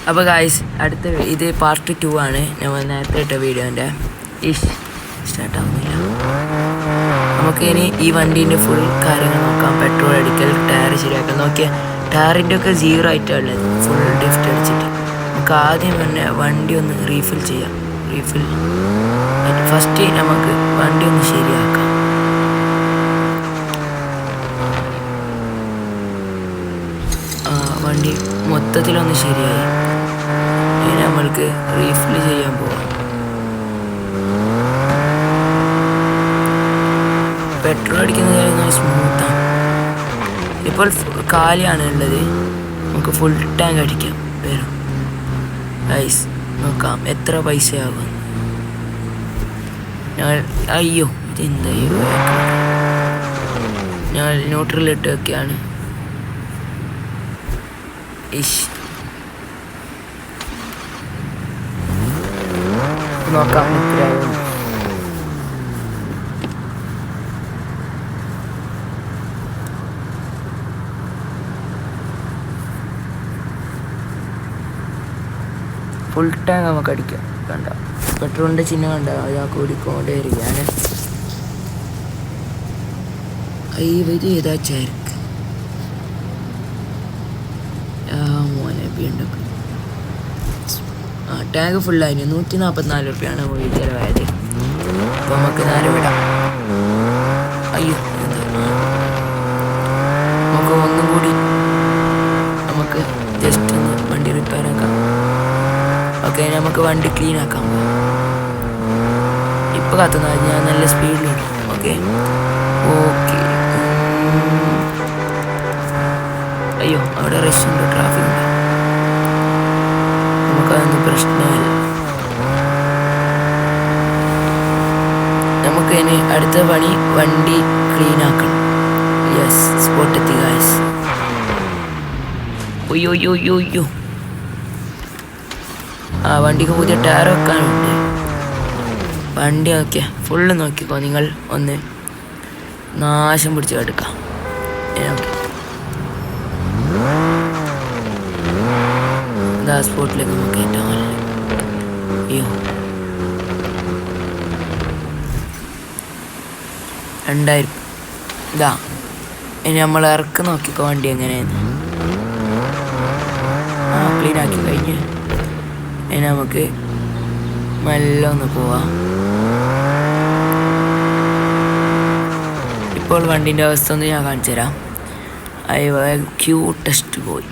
അപ്പോൾ ഗായ്സ് അടുത്ത ഇത് പാർട്ട് 2 ആണ്. നമ്മൾ നേരത്തെ ഇട്ട വീഡിയോൻ്റെ സ്റ്റാർട്ടാവുന്നില്ല. നമുക്ക് ഇനി ഈ വണ്ടീൻ്റെ ഫുൾ കാര്യങ്ങൾ നോക്കാം. പെട്രോൾ അടിക്കൽ, ടയർ ശരിയാക്കാൻ. നോക്കിയാൽ ടയറിൻ്റെ ഒക്കെ 0 ആയിട്ടുള്ളത്, ഫുൾ ഡിഫ്റ്റ് അടിച്ചിട്ട്. നമുക്ക് ആദ്യം തന്നെ വണ്ടി ഒന്ന് റീഫിൽ ചെയ്യാം. ഫസ്റ്റ് നമുക്ക് വണ്ടി ഒന്ന് ശരിയാക്കാം. വണ്ടി മൊത്തത്തിലൊന്ന് ശരിയായി. ഇനി നമ്മൾക്ക് റീഫിൽ ചെയ്യാൻ പോവാം. പെട്രോൾ അടിക്കുന്നത് സ്മൂത്താണ്. ഇപ്പോൾ കാലിയാണ് ഉള്ളത്. നമുക്ക് ഫുൾ ടാങ്ക് അടിക്കാം. വരും ഗൈസ്, നോക്കാം എത്ര പൈസയാകും. അയ്യോ ഇതെന്തായോ, ഞങ്ങൾ ന്യൂട്രലിട്ട് വെക്കുകയാണ്. നോക്കാം എത്രയാകും. ഫുൾ ടാങ്ക് നമുക്ക് അടിക്കാം. കണ്ട പെട്രോളിൻ്റെ ചിഹ്നം കണ്ട, ഞാൻ കൂടിക്കൊണ്ടേ ഇരിക്കുകയാണ്. ഇത് ഏതാ ചരക്ക് മോനെ വീണ്ടും. ടാങ്ക് ഫുള്ളായിരുന്നു. 144 റുപ്യാണ് പോയി ചിലവായത്. അപ്പോൾ നമുക്ക് നേരെ വിടാം. അയ്യോ നമുക്ക് ഒന്നും കൂടി നമുക്ക് ജസ്റ്റ് ഒന്ന് വണ്ടി റിപ്പയർ ആക്കാം. ഓക്കെ, നമുക്ക് വണ്ടി ക്ലീൻ ആക്കാം. ഇപ്പോൾ കത്തുന്ന ഞാൻ നല്ല സ്പീഡിലുണ്ട്. Okay okay. അയ്യോ അവിടെ റഷ് ഉണ്ട്, ട്രാഫിക് ഉണ്ട്. നമുക്കതൊന്നും പ്രശ്നമില്ല. നമുക്ക് ഇനി അടുത്ത പണി വണ്ടി ക്ലീൻ ആക്കണം. യെസ്, സ്പോട്ട് എത്തി ഗായ്സ്. ഒയ്യോ വണ്ടിക്ക് പുതിയ ടയർ വെക്കാനുണ്ട്. വണ്ടി നോക്കിയാൽ ഫുള്ള് നോക്കിക്കോ നിങ്ങൾ. ഒന്ന് നാശം പിടിച്ച് എടുക്കാം. ഇതാ സ്പോട്ടിലേക്ക് നമുക്ക് കയറ്റാൻ. അയ്യോ 2000. ഇതാ ഇനി നമ്മൾ ഇറക്ക് നോക്കിക്കോ വണ്ടി എങ്ങനെയാണ്. ക്ലീൻ ആക്കി കഴിഞ്ഞ് ഇനി നമുക്ക് മെല്ലെ ഒന്ന് പോവാം. ഇപ്പോൾ വണ്ടീൻ്റെ അവസ്ഥ ഒന്ന് ഞാൻ കാണിച്ചു തരാം. Cutest boy.